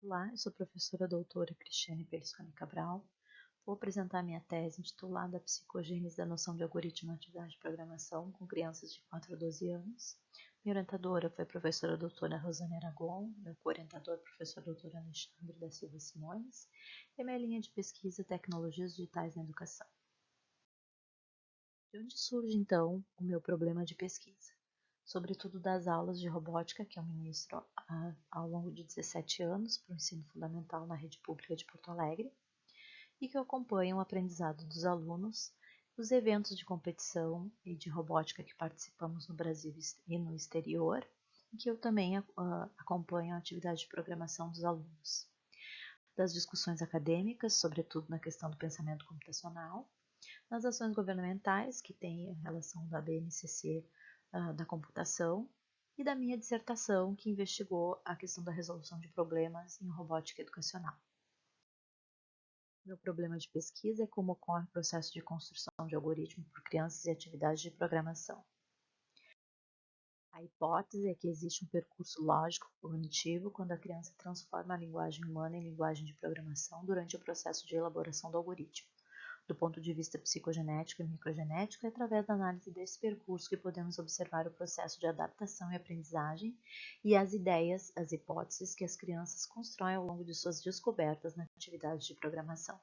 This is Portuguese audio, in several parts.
Olá, eu sou a professora doutora Cristiane Pelissoni Cabral. Vou apresentar minha tese intitulada Psicogênese da noção de algoritmo na atividade de programação com crianças de 4 a 12 anos. Minha orientadora foi a professora doutora Rosane Aragon, meu co-orientador professor doutor Alexandre da Silva Simões, e a minha linha de pesquisa Tecnologias Digitais na Educação. De onde surge, então, o meu problema de pesquisa? Sobretudo das aulas de robótica que eu ministro ao longo de 17 anos para o ensino fundamental na rede pública de Porto Alegre e que eu acompanho o aprendizado dos alunos, os eventos de competição e de robótica que participamos no Brasil e no exterior, e que eu também acompanho a atividade de programação dos alunos. Das discussões acadêmicas, sobretudo na questão do pensamento computacional, nas ações governamentais, que têm a relação da BNCC da computação, e da minha dissertação, que investigou a questão da resolução de problemas em robótica educacional. Meu problema de pesquisa é como ocorre o processo de construção de algoritmo por crianças e atividades de programação. A hipótese é que existe um percurso lógico-cognitivo quando a criança transforma a linguagem humana em linguagem de programação durante o processo de elaboração do algoritmo. Do ponto de vista psicogenético e microgenético, é através da análise desse percurso que podemos observar o processo de adaptação e aprendizagem e as ideias, as hipóteses que as crianças constroem ao longo de suas descobertas na atividade de programação.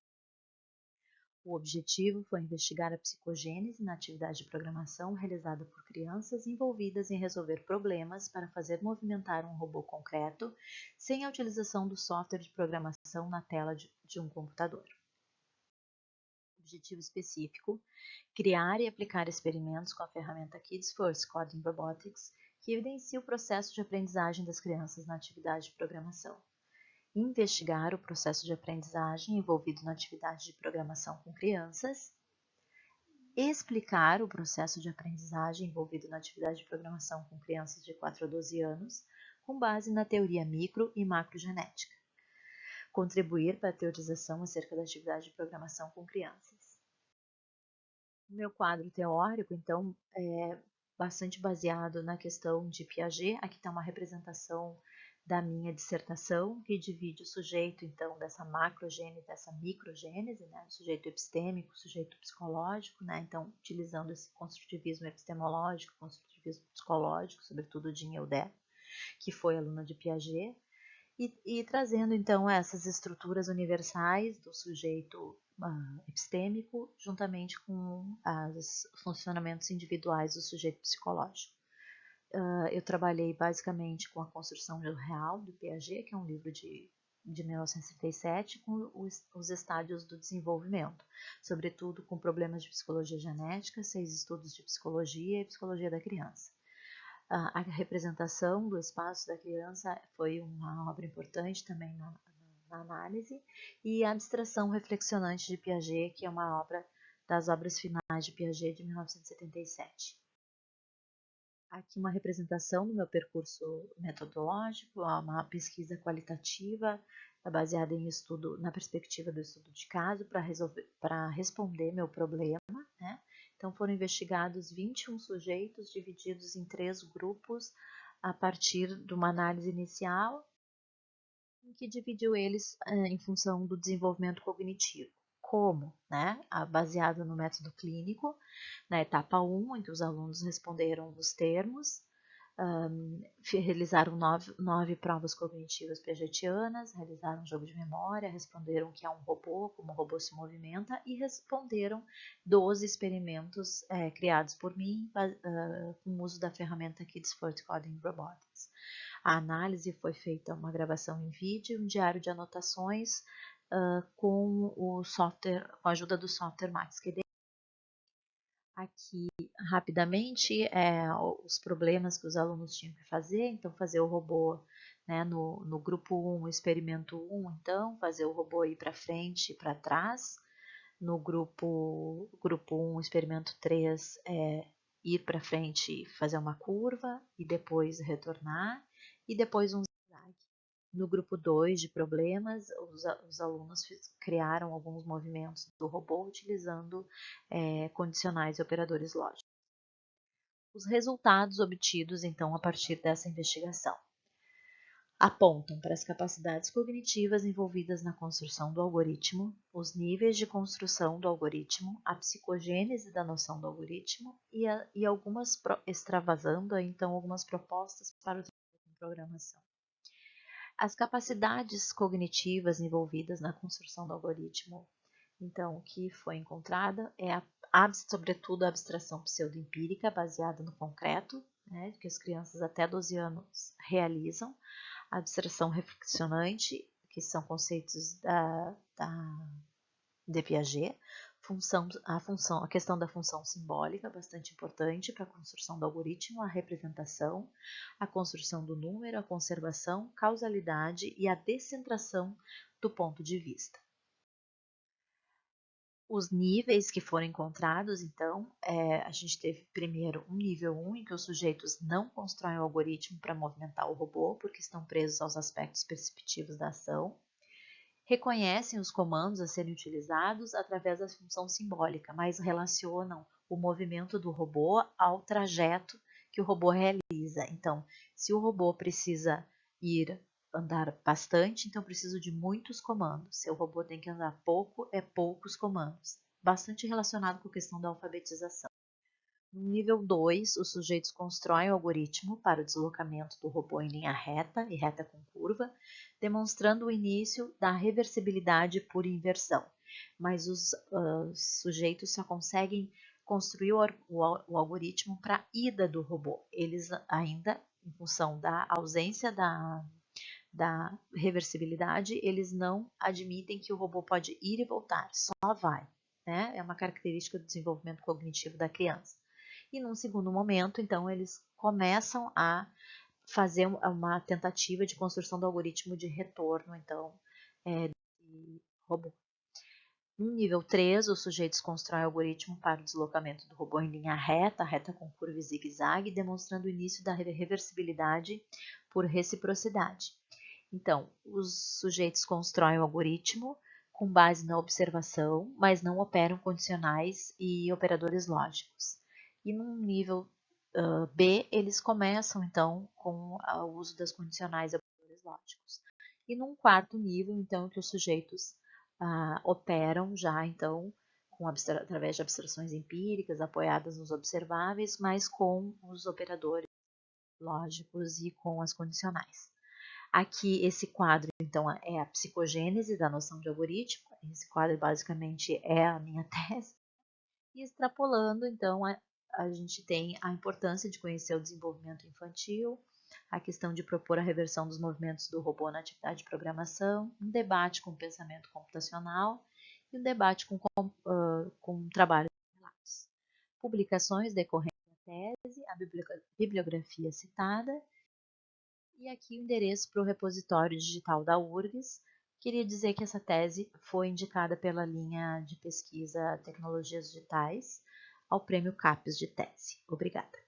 O objetivo foi investigar a psicogênese na atividade de programação realizada por crianças envolvidas em resolver problemas para fazer movimentar um robô concreto sem a utilização do software de programação na tela de um computador. Objetivo específico: criar e aplicar experimentos com a ferramenta Kids First Coding Robotics, que evidencia o processo de aprendizagem das crianças na atividade de programação. Investigar o processo de aprendizagem envolvido na atividade de programação com crianças. Explicar o processo de aprendizagem envolvido na atividade de programação com crianças de 4 a 12 anos, com base na teoria micro e macrogenética. Contribuir para a teorização acerca da atividade de programação com crianças. O meu quadro teórico, então, é bastante baseado na questão de Piaget. Aqui está uma representação da minha dissertação, que divide o sujeito, então, dessa macrogênese, dessa microgênese, né, o sujeito epistêmico, o sujeito psicológico, né, então, utilizando esse construtivismo epistemológico, construtivismo psicológico, sobretudo de Ineudet, que foi aluna de Piaget, e trazendo, então, essas estruturas universais do sujeito epistêmico, juntamente com os funcionamentos individuais do sujeito psicológico. Eu trabalhei basicamente com a construção do real, do Piaget, que é um livro de 1967, com os estádios do desenvolvimento, sobretudo com problemas de psicologia genética, 6 estudos de psicologia e psicologia da criança. A representação do espaço da criança foi uma obra importante também na análise, e a abstração reflexionante de Piaget, que é uma obra das obras finais de Piaget de 1977. Aqui uma representação do meu percurso metodológico, uma pesquisa qualitativa baseada em estudo, na perspectiva do estudo de caso, para responder meu problema, né? Então foram investigados 21 sujeitos divididos em 3 grupos a partir de uma análise inicial, em que dividiu eles em função do desenvolvimento cognitivo. Como? Né? Baseado no método clínico, na etapa 1, em que os alunos responderam os termos, realizaram 9 provas cognitivas piagetianas, realizaram um jogo de memória, responderam que é um robô, como o robô se movimenta, e responderam 12 experimentos criados por mim com o uso da ferramenta Kids First Coding Robotics. A análise foi feita uma gravação em vídeo, um diário de anotações com a ajuda do software MaxQDA. Aqui, rapidamente, os problemas que os alunos tinham que fazer. Então, fazer o robô, né, no grupo 1, experimento 1, então, fazer o robô ir para frente e para trás. No grupo 1, experimento 3, ir para frente e fazer uma curva e depois retornar. E depois um zigue. No grupo 2 de problemas, os alunos criaram alguns movimentos do robô utilizando condicionais e operadores lógicos. Os resultados obtidos, então, a partir dessa investigação. apontam para as capacidades cognitivas envolvidas na construção do algoritmo, os níveis de construção do algoritmo, a psicogênese da noção do algoritmo e algumas extravasando então algumas propostas para o trabalho com programação. As capacidades cognitivas envolvidas na construção do algoritmo, então, que foi encontrada é sobretudo a abstração pseudo-empírica baseada no concreto, né, que as crianças até 12 anos realizam, a abstração reflexionante, que são conceitos de Piaget, a questão da função simbólica, bastante importante para a construção do algoritmo, a representação, a construção do número, a conservação, causalidade e a descentração do ponto de vista. Os níveis que foram encontrados, então, a gente teve primeiro um nível 1, em que os sujeitos não constroem o algoritmo para movimentar o robô, porque estão presos aos aspectos perceptivos da ação. Reconhecem os comandos a serem utilizados através da função simbólica, mas relacionam o movimento do robô ao trajeto que o robô realiza. Então, se o robô precisa andar bastante, então preciso de muitos comandos. Se o robô tem que andar pouco, é poucos comandos. Bastante relacionado com a questão da alfabetização. No nível 2, os sujeitos constroem o algoritmo para o deslocamento do robô em linha reta e reta com curva, demonstrando o início da reversibilidade por inversão. Mas os sujeitos só conseguem construir o algoritmo para a ida do robô. Eles ainda, em função da ausência da reversibilidade, eles não admitem que o robô pode ir e voltar, só vai. Né? É uma característica do desenvolvimento cognitivo da criança. E num segundo momento, então, eles começam a fazer uma tentativa de construção do algoritmo de retorno, então, de robô. No nível 3, os sujeitos constroem o algoritmo para o deslocamento do robô em linha reta, reta com curva e zigue-zague, demonstrando o início da reversibilidade por reciprocidade. Então, os sujeitos constroem o algoritmo com base na observação, mas não operam condicionais e operadores lógicos. E no nível B, eles começam, então, com o uso das condicionais e operadores lógicos. E num quarto nível, então, que os sujeitos operam já, então, através de abstrações empíricas, apoiadas nos observáveis, mas com os operadores lógicos e com as condicionais. Aqui, esse quadro, então, é a psicogênese da noção de algoritmo. Esse quadro, basicamente, é a minha tese. E extrapolando, então, a gente tem a importância de conhecer o desenvolvimento infantil, a questão de propor a reversão dos movimentos do robô na atividade de programação, um debate com o pensamento computacional e um debate com trabalhos relatos. Publicações decorrentes da tese, a bibliografia citada, e aqui o endereço para o repositório digital da URGS. Queria dizer que essa tese foi indicada pela linha de pesquisa Tecnologias Digitais ao Prêmio CAPES de Tese. Obrigada.